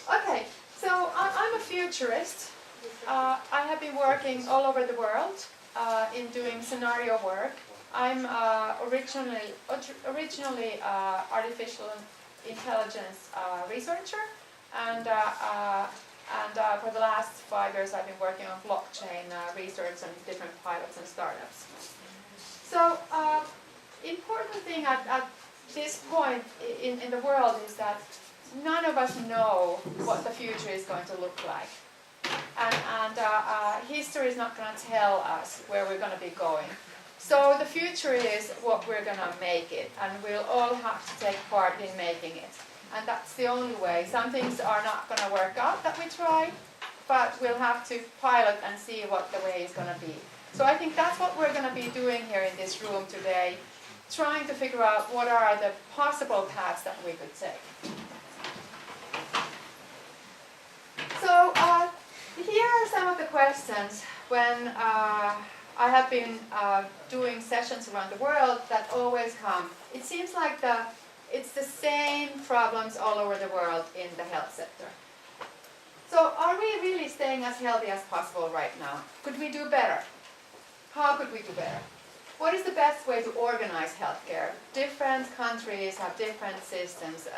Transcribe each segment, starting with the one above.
Okay, so I'm a futurist. I have been working all over the world in doing scenario work. I'm originally artificial intelligence researcher, and for the last 5 years I've been working on blockchain research and different pilots and startups. So, important thing at this point in the world is that none of us know what the future is going to look like. And history is not going to tell us where we're going to be going. So the future is what we're going to make it, and we'll all have to take part in making it. And that's the only way. Some things are not going to work out that we try, but we'll have to pilot and see what the way is going to be. So I think that's what we're going to be doing here in this room today, trying to figure out what are the possible paths that we could take. So here are some of the questions when I have been doing sessions around the world that always come. It seems like it's the same problems all over the world in the health sector. So are we really staying as healthy as possible right now? Could we do better? How could we do better? What is the best way to organize healthcare? Different countries have different systems.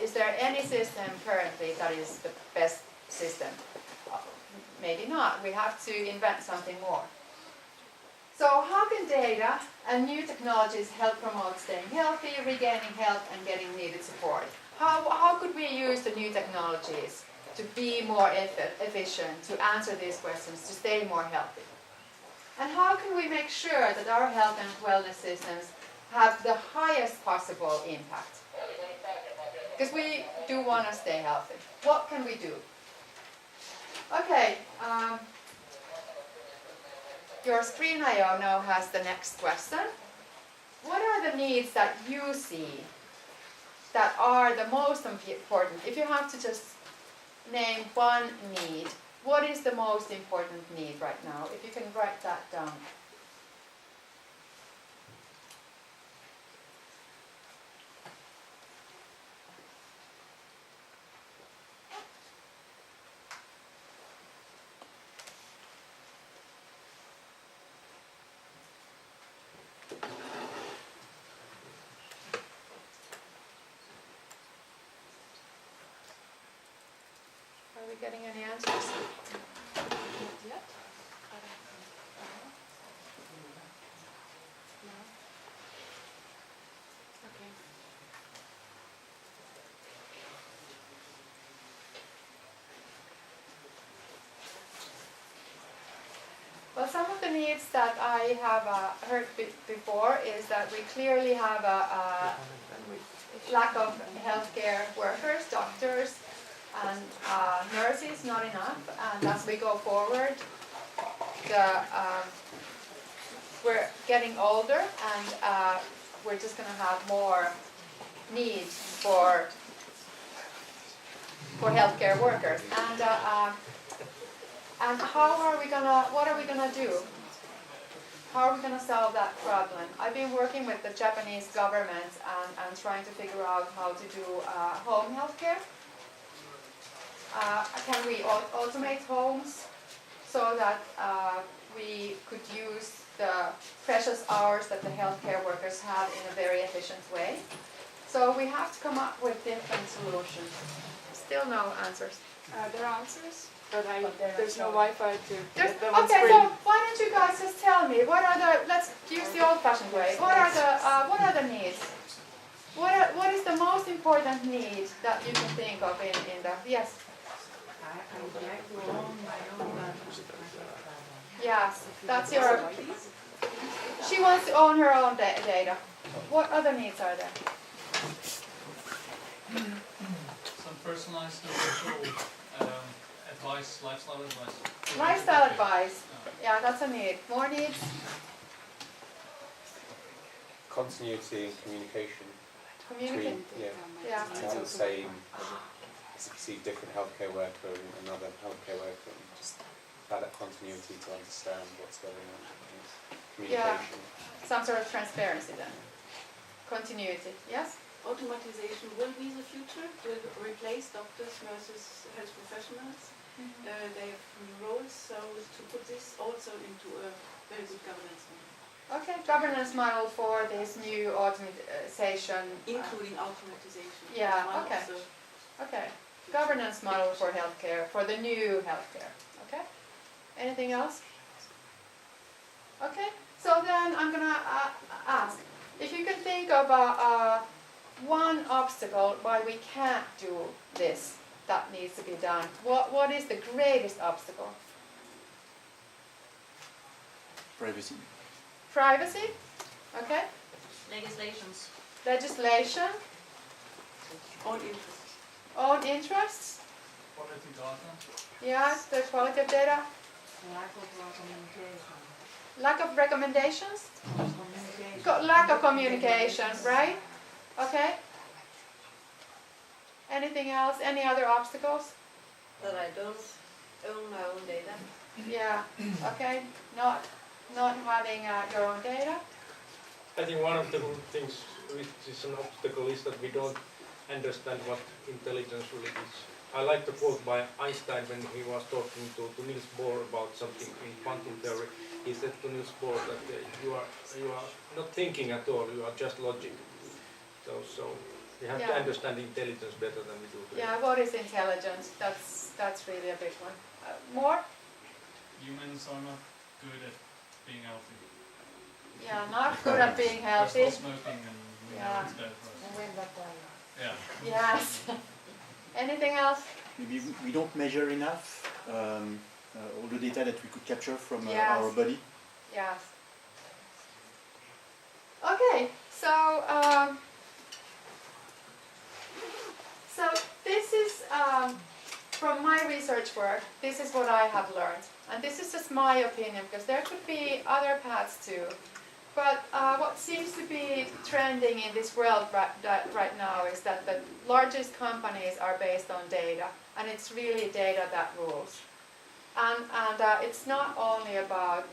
Is there any system currently that is the best system? Maybe not. We have to invent something more. So how can data and new technologies help promote staying healthy, regaining health, and getting needed support? How could we use the new technologies to be more efficient, to answer these questions, to stay more healthy? And how can we make sure that our health and wellness systems have the highest possible impact? Because we do want to stay healthy. What can we do? Okay, your screen I now has the next question. What are the needs that you see that are the most important? If you have to just name one need, what is the most important need right now? If you can write that down. Are we getting any answers? Not yet. No. Okay. Well, some of the needs that I have heard before is that we clearly have a lack of healthcare workers, doctors, and nurses, not enough. And as we go forward, we're getting older, and we're just going to have more need for healthcare workers. And what are we gonna do? How are we gonna solve that problem? I've been working with the Japanese government and trying to figure out how to do home healthcare. Can we automate homes so that we could use the precious hours that the healthcare workers have in a very efficient way? So we have to come up with different solutions. Still no answers. There are answers, but there's no Wi-Fi to get them on screen. Okay, so why don't you guys just tell me, let's use the old-fashioned way. What are the needs? What is the most important need that you can think of in the, yes? I would like to own my own Yes, that's your, she wants to own her own data. What other needs are there? Some personalized virtual advice, lifestyle advice. Lifestyle advice. Yeah, that's a need. More needs? Continuity and communication. Communicate. Yeah. To have the same, as you see different healthcare worker and another healthcare worker, and just have that continuity to understand what's going on. Communication. Yeah. Some sort of transparency then. Continuity. Yes? automatization will be the future, will replace doctors, nurses, health professionals. They have new roles, so to put this also into a very good governance model. Okay, governance model for this new automation. Including automatization. Yeah, One of okay. the- Okay, governance model for healthcare, for the new healthcare. Okay, anything else? Okay, so then I'm gonna ask, if you can think of one obstacle why we can't do this that needs to be done, what is the greatest obstacle? Privacy. Privacy, okay. Legislations. Legislation, Own interests. own interests, Quality data. yeah, the quality of data, Lack of communication. lack of recommendations, Communication. lack of communication, right? Okay. Anything else? Any other obstacles? That I don't own my own data. Yeah, okay, not having your own data. I think one of the things which is an obstacle is that we don't understand what intelligence really is. I like the quote by Einstein when he was talking to Niels Bohr about something in quantum theory. He said to Niels Bohr that you are not thinking at all, you are just logic. So we have to Yeah. understand intelligence better than we do today. Yeah, what is intelligence? That's really a big one. More? Humans are not good at being healthy. Yeah, not good at being healthy. Stop smoking and we know Yeah. it's bad for us. And when that Yeah. Yes. Anything else? Maybe we don't measure enough all the data that we could capture from Yes. our body. Yes. Okay, so this is from my research work. This is what I have learned, and this is just my opinion because there could be other paths too. But what seems to be trending in this world right now is that the largest companies are based on data, and it's really data that rules. And it's not only about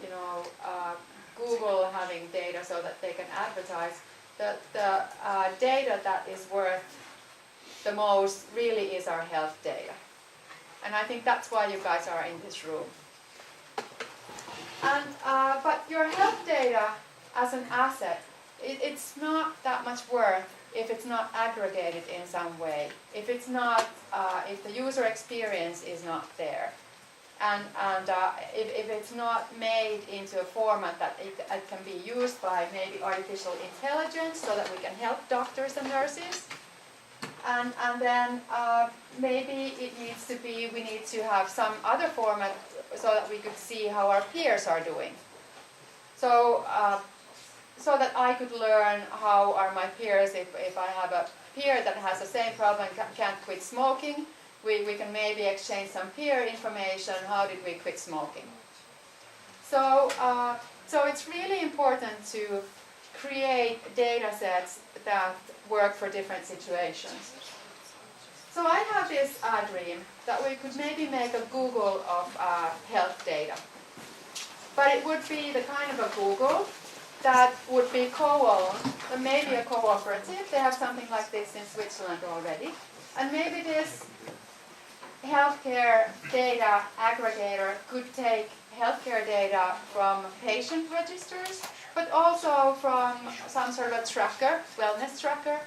Google having data so that they can advertise. The data that is worth the most really is our health data, and I think that's why you guys are in this room. And but your health data as an asset, it's not that much worth if it's not aggregated in some way, if it's not, if the user experience is not there, and if it's not made into a format that it can be used by maybe artificial intelligence so that we can help doctors and nurses, and then maybe it needs to be, we need to have some other format so that we could see how our peers are doing. So that I could learn how are my peers, if I have a peer that has the same problem, can't quit smoking, we can maybe exchange some peer information, how did we quit smoking. So it's really important to create data sets that work for different situations. So I have this dream that we could maybe make a Google of health data. But it would be the kind of a Google that would be co-owned, or maybe a cooperative. They have something like this in Switzerland already. And maybe this healthcare data aggregator could take healthcare data from patient registers, but also from some sort of a tracker, wellness tracker.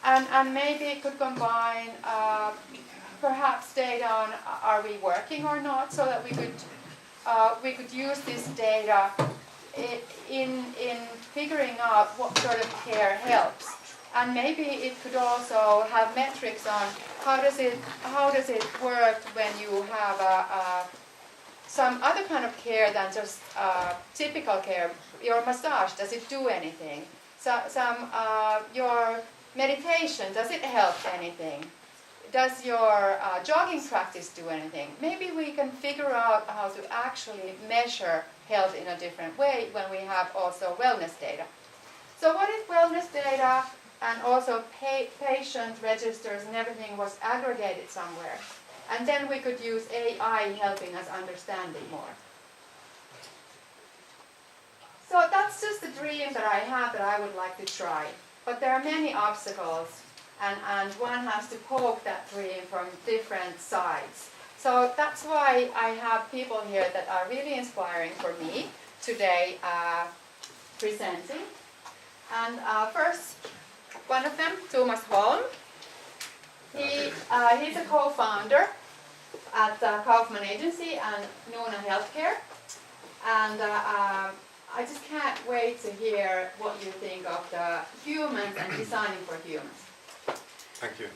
And maybe it could combine perhaps data on are we working or not, so that we could use this data in figuring out what sort of care helps. And maybe it could also have metrics on how does it work when you have some other kind of care than just typical care. Your massage, does it do anything? Your meditation, does it help anything? Does your jogging practice do anything? Maybe we can figure out how to actually measure health in a different way when we have also wellness data. So what if wellness data and also patient registers and everything was aggregated somewhere? And then we could use AI helping us understanding more. So that's just a dream that I have that I would like to try. but there are many obstacles, and one has to poke that dream from different sides. So that's why I have people here that are really inspiring for me today presenting. And first, one of them, Thomas Holm. He's a co-founder at Kaufman Agency and Nuna Healthcare. And I just can't wait to hear what you think of the humans and designing for humans. Thank you.